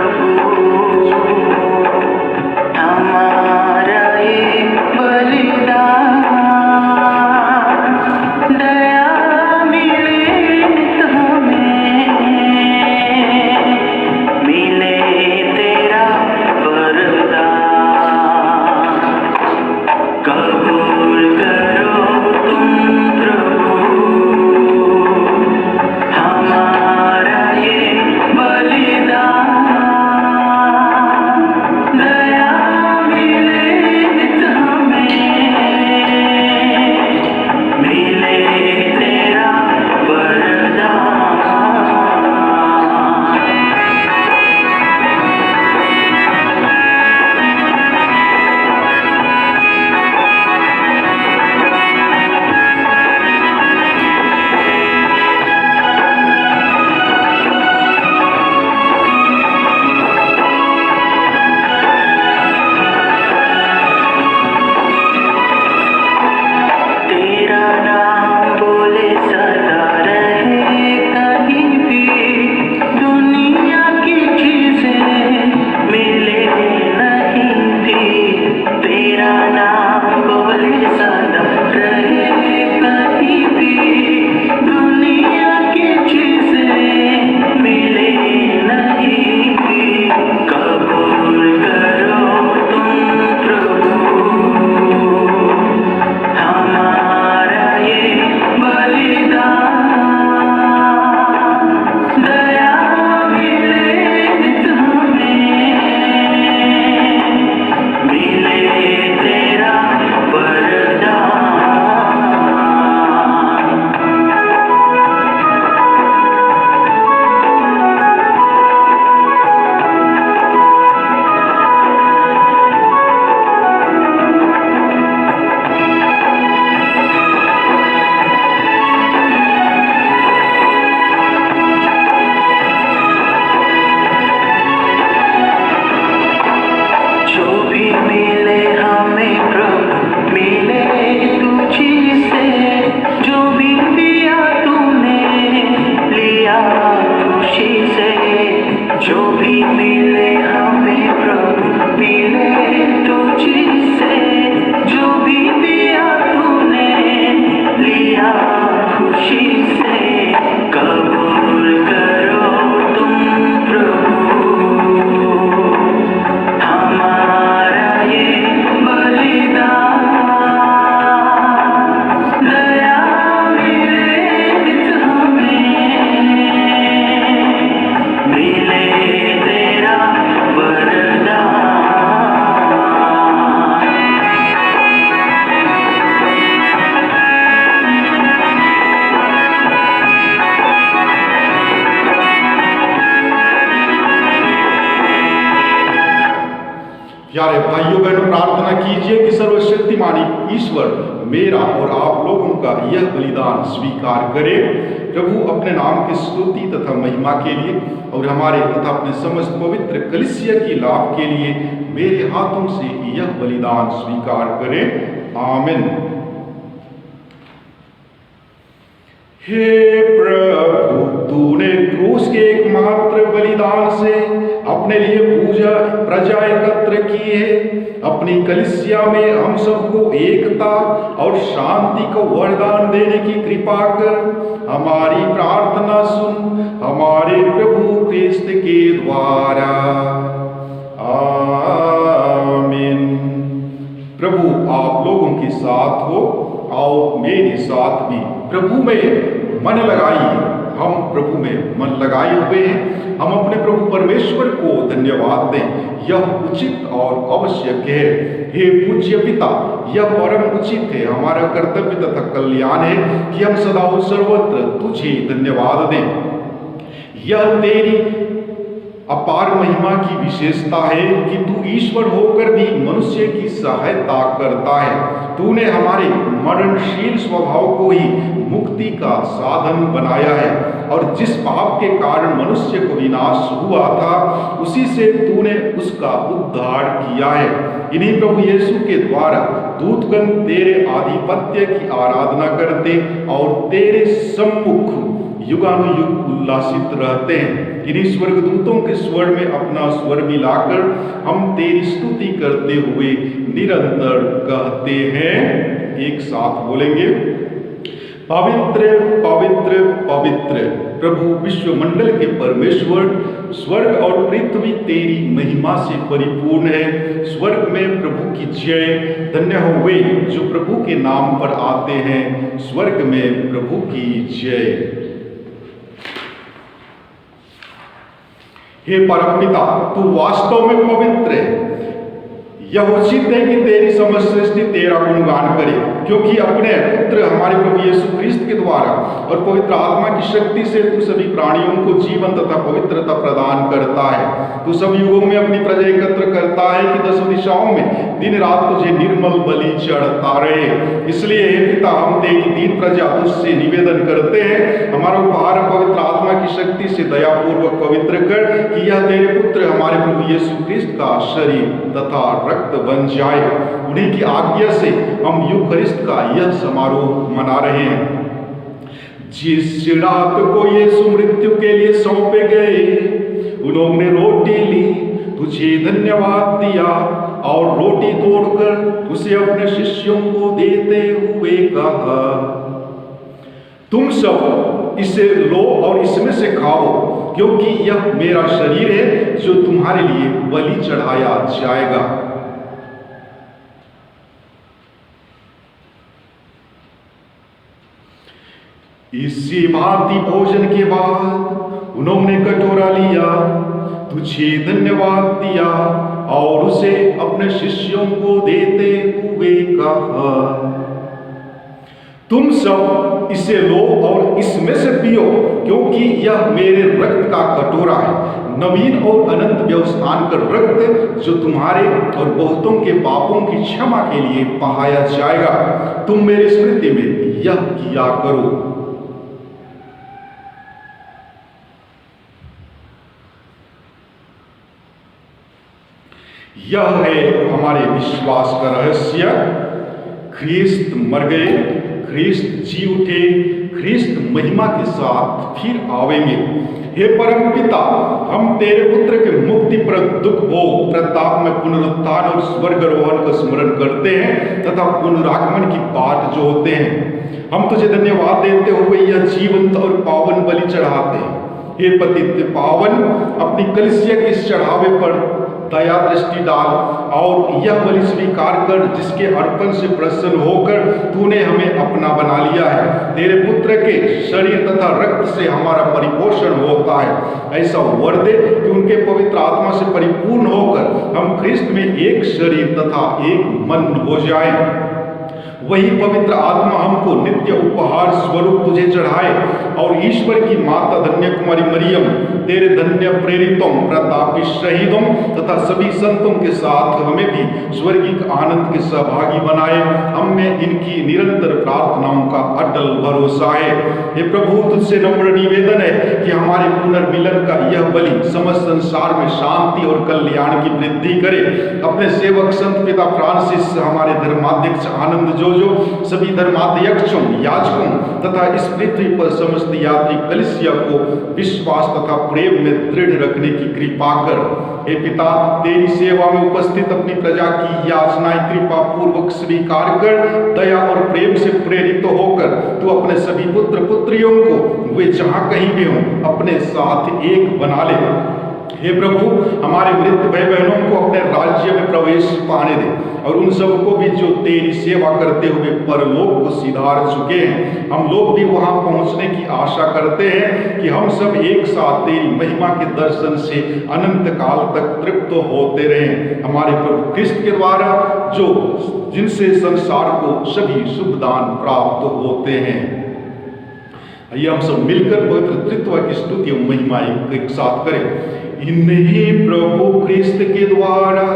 बहनों प्रार्थना कीजिए कि सर्वशक्तिमान ईश्वर मेरा और आप लोगों का यह बलिदान स्वीकार करे। प्रभु अपने नाम की स्तुति तथा महिमा के लिए और हमारे तथा अपने समस्त पवित्र कलीसिया की लाभ के लिए मेरे हाथों से यह बलिदान स्वीकार करे। आमीन। हे प्रभु, तूने क्रूस के एकमात्र बलिदान से अपने लिए पूजा प्रजा एकत्र की है। अपनी कलीसिया में हम सबको एकता और शांति को वरदान देने की कृपा कर हमारी प्रार्थना सुन, हमारे प्रभु क्रिस्त के द्वारा। आमीन। प्रभु आप लोगों के साथ हो और मेरे साथ भी प्रभु में मन लगाइए। हम प्रभु में मन लगाए हुए हैं। हम अपने प्रभु परमेश्वर को धन्यवाद दें। यह उचित और आवश्यक है। हे पूज्य पिता, यह परम उचित है, हमारा कर्तव्य तथा कल्याण है कि हम सदा और सर्वत्र तुझे धन्यवाद दें। यह तेरी अपार महिमा की विशेषता है कि तू ईश्वर होकर भी मनुष्य की सहायता करता है। तूने हमारे मरणशील स्वभाव को ही मुक्ति का साधन बनाया है और जिस पाप के कारण मनुष्य को विनाश हुआ था उसी से तूने उसका उद्धार किया है। इन्हीं प्रभु यीशु के द्वारा दूतगण तेरे आधिपत्य की आराधना करते और तेरे सम्मुख युगानुयुग उल्लासित रहते हैं। इन्हीं स्वर्गदूतों के स्वर में अपना स्वर मिलाकर हम तेरी स्तुति करते हुए निरंतर कहते हैं। एक साथ बोलेंगे, पवित्र पवित्र पवित्र प्रभु विश्वमंडल के परमेश्वर, स्वर्ग और पृथ्वी तेरी महिमा से परिपूर्ण है। स्वर्ग में प्रभु की जय। धन्य हो वे जो प्रभु के नाम पर आते हैं। स्वर्ग में प्रभु की जय। हे परमपिता, तू वास्तव में पवित्र है। यह उचित है कि तेरी समस्त सृष्टि तेरा गुणगान करे, क्योंकि अपने पुत्र हमारे प्रभु यीशु ख्रीस्त के द्वारा और पवित्र आत्मा की शक्ति से तू सभी प्राणियों को जीवन तथा पवित्रता प्रदान करता है। तू सब युगों में अपनी प्रजा एकत्र करता है कि दसों दिशाओं में दिन रात तुझे निर्मल बलि चढ़ता रहे। इसलिए हे पिता, हम तेरी दीन प्रजा तुझसे निवेदन करते हैं, हमारा उपहार पवित्र आत्मा की शक्ति से दयापूर्वक पवित्र कर कि यह तेरे पुत्र हमारे प्रभु यीशु ख्रीस्त का शरीर तथा रक्त बन जाए। उन्हीं की आज्ञा से हम यूखरिस्त का यह समारोह मना रहे हैं। जिस रात को यीशु मृत्यु के लिए सौंपे गए, उन्होंने रोटी ली, तुझे धन्यवाद दिया और रोटी तोड़कर उसे अपने शिष्यों को देते हुए कहा, तुम सब इसे लो और इसमें से खाओ, क्योंकि यह मेरा शरीर है जो तुम्हारे लिए बलि चढ़ाया जाएगा। इसी भांति भोजन के बाद उन्होंने कटोरा लिया, तुझे धन्यवाद दिया और उसे अपने शिष्यों को देते हुए कहा, तुम सब इसे लो और इसमें से पियो, क्योंकि यह मेरे रक्त का कटोरा है, नवीन और अनंत व्यवस्थान का रक्त जो तुम्हारे और बहुतों के पापों की क्षमा के लिए बहाया जाएगा। तुम मेरी स्मृति में यह किया करो। यह है हमारे विश्वास का रहस्य। ख्रीस्त मर गए, ख्रीस्त जी उठे, ख्रीस्त महिमा के साथ फिर आवेंगे। हे परम पिता, हम तेरे पुत्र के मुक्तिप्रद दुख भोग प्रताप में पुनरुत्थान और स्वर्गारोहण का स्मरण करते हैं तथा पुनरागमन की बाट जो होते हैं। हम तुझे धन्यवाद देते हुए यह जीवंत और पावन बलि चढ़ाते हैं। हे पतित पावन, अपनी कलीसिया के इस चढ़ावे पर दया दृष्टि डाल और यह बलि स्वीकार कर जिसके अर्पण से प्रसन्न होकर तूने हमें अपना बना लिया है। तेरे पुत्र के शरीर तथा रक्त से हमारा परिपोषण होता है। ऐसा वर दे कि उनके पवित्र आत्मा से परिपूर्ण होकर हम ख्रीस्त में एक शरीर तथा एक मन हो जाएं। वही पवित्र आत्मा हमको नित्य उपहार स्वरूप तुझे चढ़ाए, और ईश्वर की माता धन्य कुमारी मरियम, तेरे धन्य प्रेरितों, प्रतापी शहीदों तथा सभी संतों के साथ हमें भी स्वर्गीय आनंद के सहभागी बनाए। हमें इनकी निरंतर प्रार्थनाओं का अटल भरोसा है। हे प्रभु, तुझसे नम्र निवेदन है कि हमारे पुनर्मिलन का यह बलि समस्त संसार में शांति और कल्याण की वृद्धि करे। अपने सेवक संत पिता फ्रांसिस, हमारे धर्माध्यक्ष आनंद जोजो, सभी धर्माध्यक्षों, याजकों तथा इस पृथ्वी पर समस्त यात्री कलीसिया को विश्वास तथा प्रेम में दृढ़ रखने की कृपा कर। हे पिता, तेरी सेवा में उपस्थित अपनी प्रजा की याचनाएं कृपा पूर्वक स्वीकार कर, दया और प्रेम से प्रेरित होकर तू अपने सभी पुत्र पुत्रियों को वे जहां कहीं भी हों अपने साथ एक बना ले। हे प्रभु, हमारे मृत भाई बहनों को अपने राज्य में प्रवेश पाने दे, और उन सबको भी जो तेरी सेवा करते हुए परलोक को सिधार चुके हैं। हम लोग भी वहां पहुंचने की आशा करते हैं कि हम सब एक साथ तेरी महिमा के दर्शन से अनंत काल तक तृप्त होते रहें। हमारे प्रभु क्रिस्त के द्वारा जो जिनसे संसार को सभी शुभ दान प्राप्त होते हैं। आइए हम सब मिलकर पवित्र त्रित्व की स्तुति और महिमा एक साथ करें। इन्हीं प्रभु क्रिस्त के द्वारा,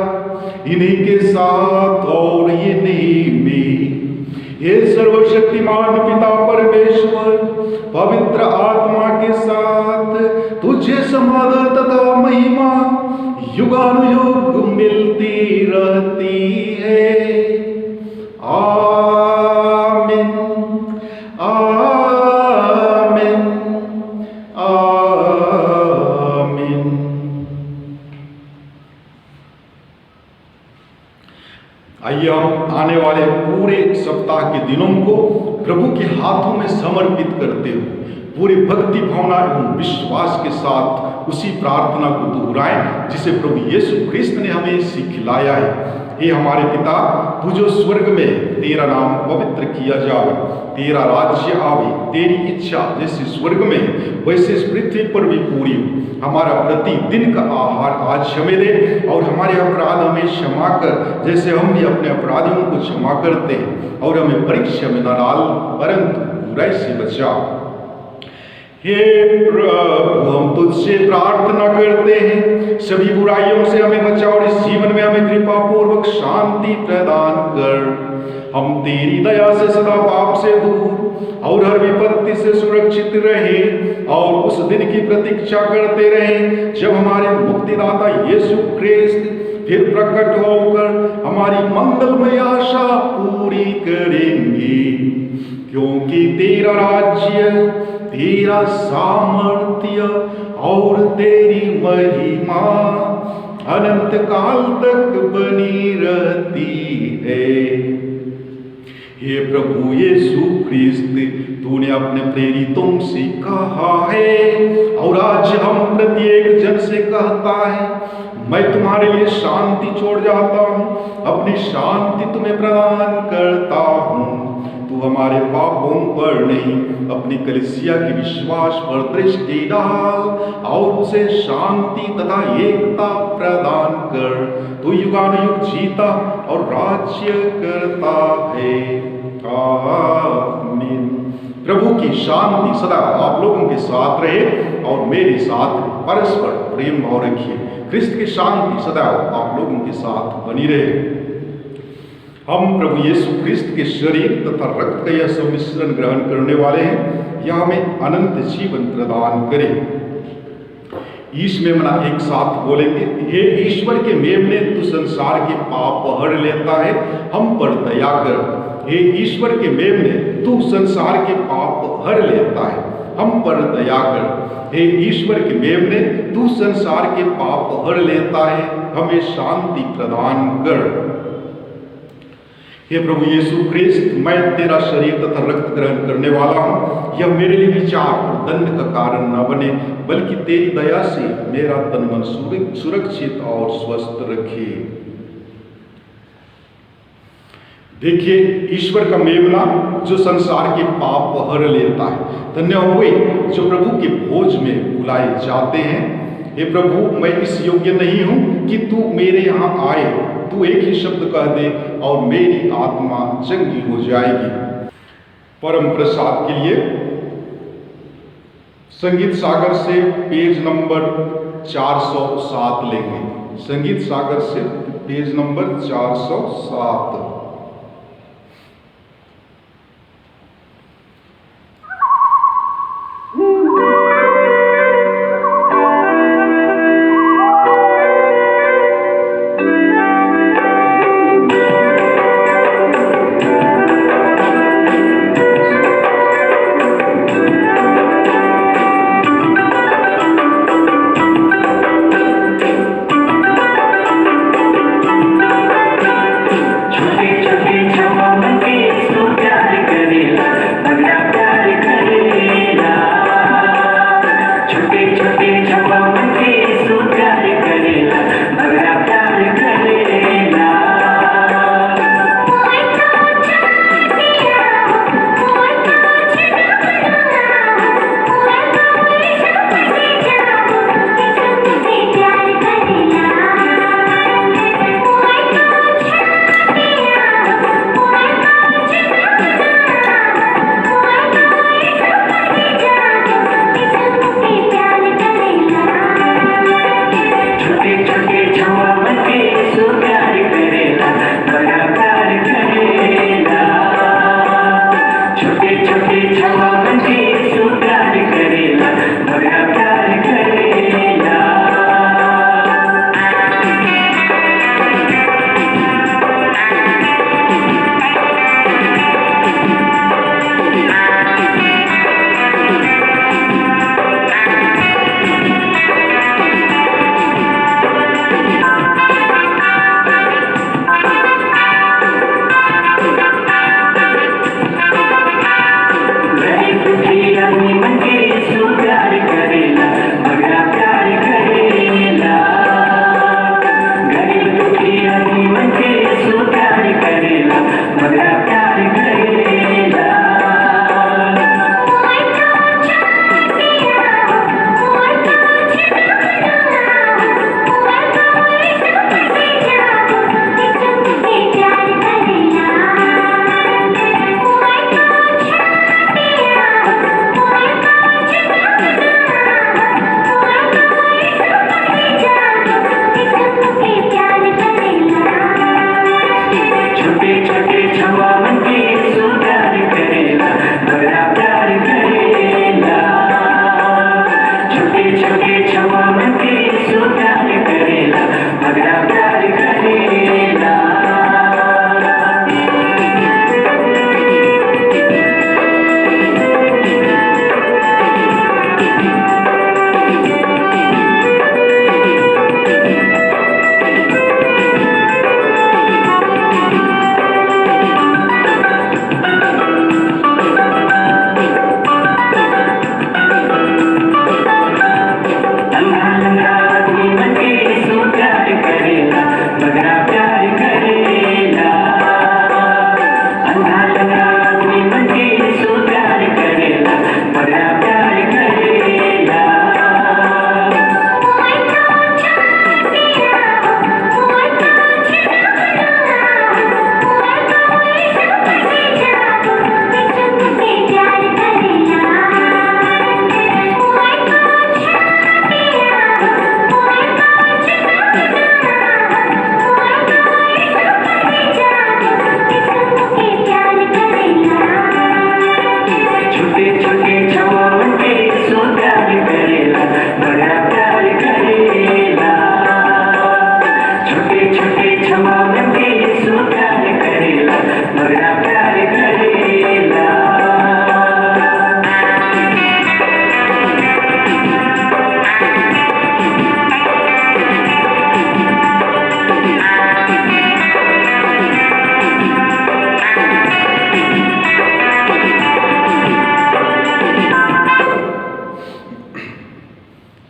इन्हीं के साथ और इन्हीं में, ये सर्वशक्तिमान पिता परमेश्वर पवित्र आत्मा के साथ तुझे समाधान तथा महिमा युगानुयुग मिलती रहती है। आमीन, आमीन, आमीन। आइए हम आने वाले पूरे सप्ताह के दिनों को प्रभु के हाथों में समर्पित करते हुए पूरी भक्ति भावना एवं विश्वास के साथ उसी प्रार्थना को दोहराएं जिसे प्रभु यीशु ख्रिस्त ने हमें सिखलाया है। हे हमारे पिता, तू जो स्वर्ग में, तेरा नाम पवित्र किया जाए, तेरा राज्य आवे, तेरी इच्छा जैसे स्वर्ग में वैसे इस पृथ्वी पर भी पूरी हो। हमारा प्रतिदिन का आहार आज हमें दे, और हमारे अपराध हमें क्षमा कर जैसे हम भी अपने अपराधियों को क्षमा करते हैं, और हमें परीक्षा में न डाल परंतु बुराई से बचा। हे प्रभु, हम तुझसे प्रार्थना करते हैं, सभी बुराइयों से हमें बचा और इस जीवन में हमें कृपा पूर्वक शांति प्रदान कर। हम तेरी दया से सदा पाप से दूर और हर विपत्ति से सुरक्षित रहे, और उस दिन की प्रतीक्षा करते रहे जब हमारे मुक्तिदाता यीशु ख्रिस्त फिर प्रकट होकर हमारी मंगलमय आशा पूरी करेंगे। क्योंकि तेरा राज्य, तेरा सामर्थ्य और तेरी महिमा अनंत काल तक बनी रहती है। हे प्रभु यीशु ख्रिस्त, तूने अपने प्रेरितों से कहा है, और आज हम प्रत्येक जन से कहता है, मैं तुम्हारे लिए शांति छोड़ जाता हूँ, अपनी शांति तुम्हें प्रदान करता हूँ। तू हमारे पापों पर नहीं, अपनी कलीसिया के विश्वास पर दृष्टि डाल और उसे शांति तथा एकता प्रदान कर। तू युगानुयुग जीता और राज्य करता है। आमीन। प्रभु की शांति सदा आप लोगों के साथ रहे और मेरे साथ परस्पर प्रेम भाव रखिए। क्रिस्त की शांति सदा आप लोगों के साथ बनी रहे। हम प्रभु यीशु क्रिस्त के शरीर तथा रक्त का यह सम्मिश्रण ग्रहण करने वाले हैं, यह हमें अनंत जीवन प्रदान करे। ईश मेमना एक साथ बोलेंगे। हे ईश्वर के मेमने, तू संसार के पाप हर लेता है, हम पर दया कर। हे ईश्वर के मेमने, तू संसार के पाप हर लेता है, हम पर दया कर। हे ईश्वर के मेमने, तू संसार के पाप हर लेता है, हमें शांति प्रदान कर। हे प्रभु यीशु ख्रिस्त, मैं तेरा शरीर तथा रक्त ग्रहण करने वाला हूँ। यह मेरे लिए विचार और दंड का कारण न बने, बल्कि तेरी दया से मेरा तन मन सुरक्षित और स्वस्थ रखे। देखिए, ईश्वर का मेमना जो संसार के पाप हर लेता है। धन्य हुए जो प्रभु के भोज में बुलाए जाते हैं। हे प्रभु, मैं इस योग्य नहीं हूं कि तू मेरे यहाँ आए, तू एक ही शब्द कह दे और मेरी आत्मा चंगी हो जाएगी। परम प्रसाद के लिए संगीत सागर से पेज नंबर 407 लेंगे। संगीत सागर से पेज नंबर 407।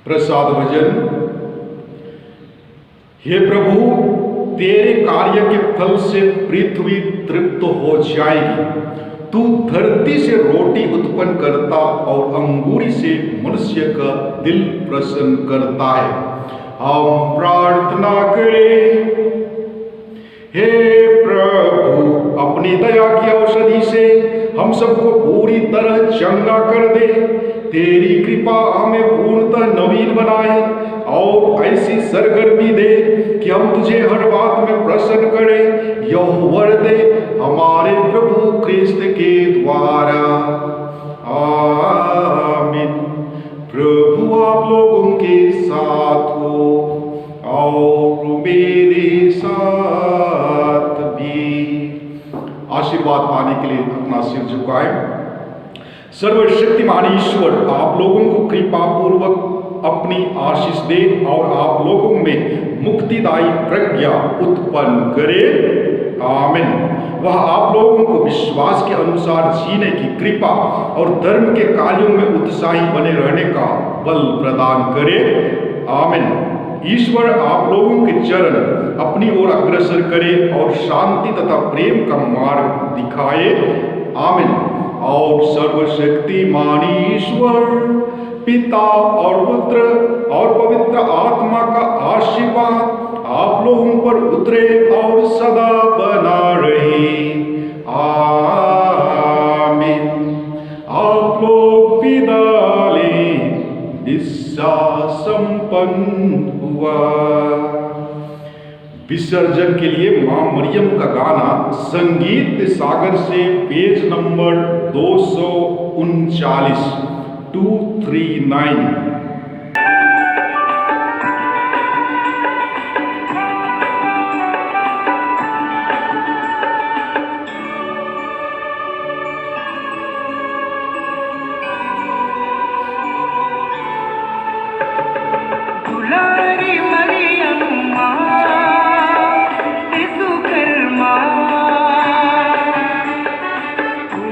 प्रसाद भजन। हे प्रभु, तेरे कार्य के फल से पृथ्वी तृप्त हो जाएगी। तू धरती से रोटी उत्पन्न करता और अंगूरी से मनुष्य का दिल प्रसन्न करता है। हम प्रार्थना करें। हे प्रभु अपनी दया की औषधि से हम सबको पूरी तरह चंगा कर दे। तेरी कृपा हमें पूर्णतः नवीन बनाए और ऐसी सरगर्मी दे कि हम तुझे हर बात में प्रसन्न करें। यह वर दे हमारे प्रभु क्रिस्त के द्वारा, आमीन। प्रभु आप लोगों के साथ हो और मेरे साथ भी। आशीर्वाद पाने के लिए अपना सिर झुकाएं। सर्वशक्तिमान ईश्वर आप लोगों को कृपा पूर्वक अपनी आशीष दे और आप लोगों में मुक्तिदायी प्रज्ञा उत्पन्न करे, आमीन। वह आप लोगों को विश्वास के अनुसार जीने की कृपा और धर्म के कार्यों में उत्साही बने रहने का बल प्रदान करे, आमीन। ईश्वर आप लोगों के चरण अपनी ओर अग्रसर करे और शांति तथा प्रेम का मार्ग दिखाए, आमीन। और सर्वशक्तिमान ईश्वर पिता और पुत्र और पवित्र आत्मा का आशीर्वाद आप लोगों पर उतरे और सदा बना रहे, आमीन। आप लोग विदा लें, निस्सा संपन्न हुआ। विसर्जन के लिए मां मरियम का गाना संगीत सागर से page number 239 239।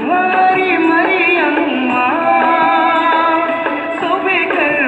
Mary, Maria, Mama, so big.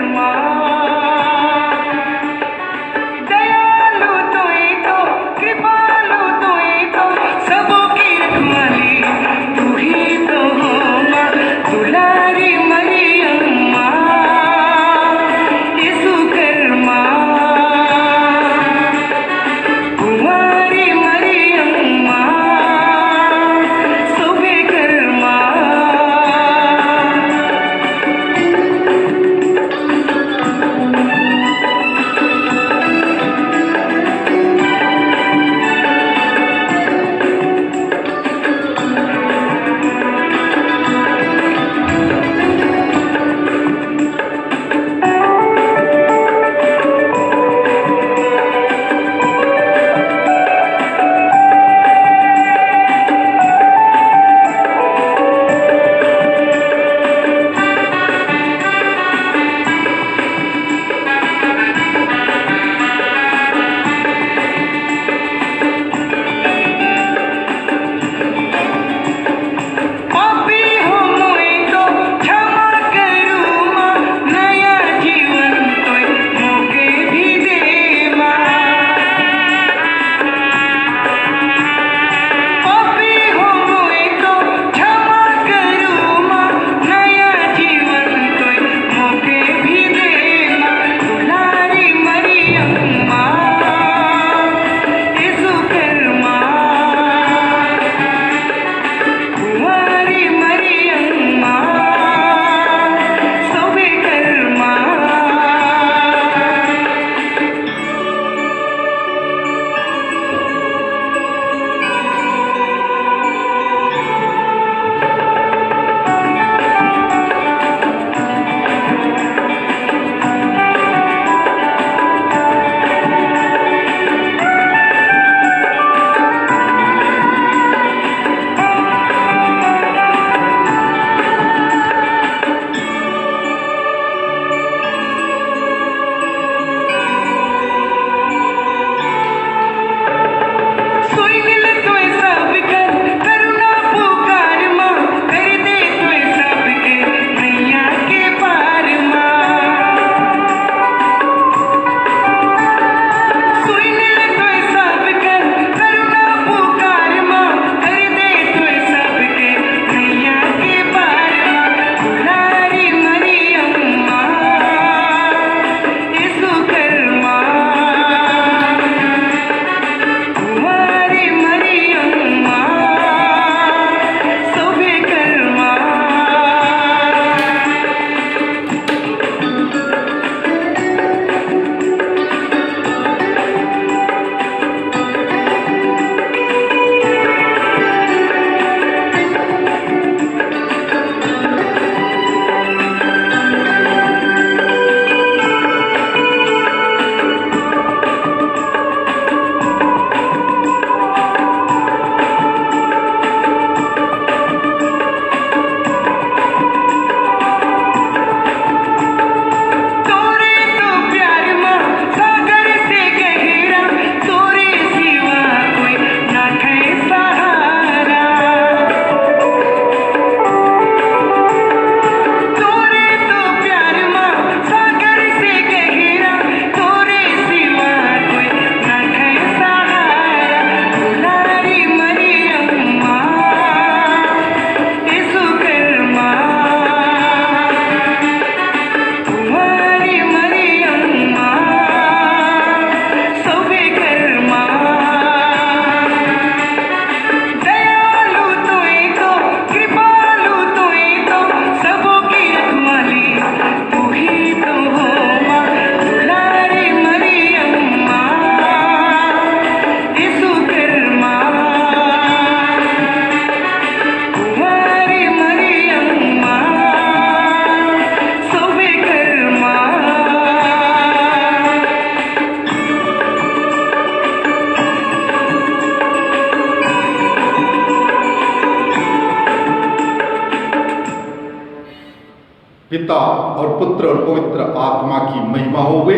पिता और पुत्र और पवित्र आत्मा की महिमा होवे,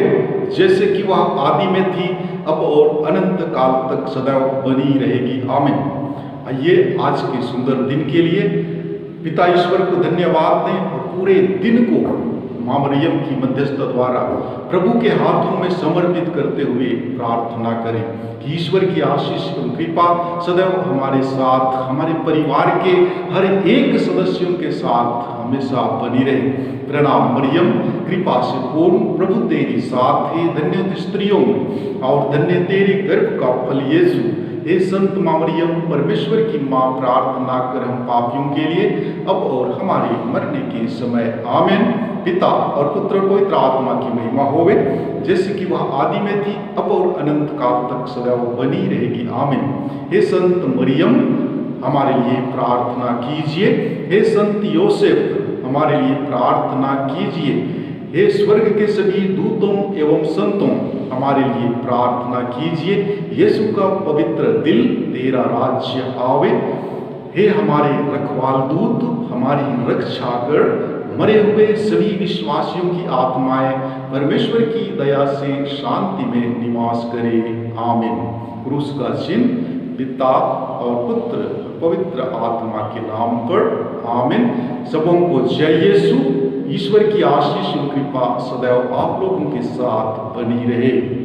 जैसे कि वह आदि में थी, अब और अनंत काल तक सदैव बनी रहेगी। आमीन। आइए आज के सुंदर दिन के लिए पिता ईश्वर को धन्यवाद दें और पूरे दिन को मां मरियम की मध्यस्थता द्वारा प्रभु के हाथों में समर्पित करते हुए प्रार्थना करें कि ईश्वर की आशीष और कृपा सदैव हमारे साथ, हमारे परिवार के हर एक सदस्यों के साथ हमेशा बनी रहे। प्रणाम मरियम, कृपा से पूर्ण, प्रभु तेरी साथ है, धन्य तू स्त्रियों में और धन्य तेरे गर्भ का फल यीशु। हे संत मां मरियम, परमेश्वर की मां, प्रार्थना कर हम पापियों के लिए अब और हमारे मरने के समय। आमीन। पिता और पुत्र और पवित्र आत्मा की महिमा होवे, जैसे कि वह आदि में थी, अब और अनंत काल तक सदैव बनी रहेगी। आमीन। हे संत मरियम, हमारे लिए प्रार्थना कीजिए। हे संत योसेफ, हमारे लिए प्रार्थना कीजिए। हे स्वर्ग के सभी दूतों एवं संतों, हमारे लिए प्रार्थना कीजिए। यीशु का पवित्र दिल, तेरा राज्य आवे। हे हमारे रखवाल दूत, हमारी रक्षा कर। मरे हुए सभी विश्वासियों की आत्माएं परमेश्वर की दया से शांति में निवास करे। आमीन। क्रूस का चिन्ह पिता और पुत्र पवित्र आत्मा के नाम पर। आमीन। सबों को जय यीशु। ईश्वर की आशीष और कृपा सदैव आप लोगों के साथ बनी रहे।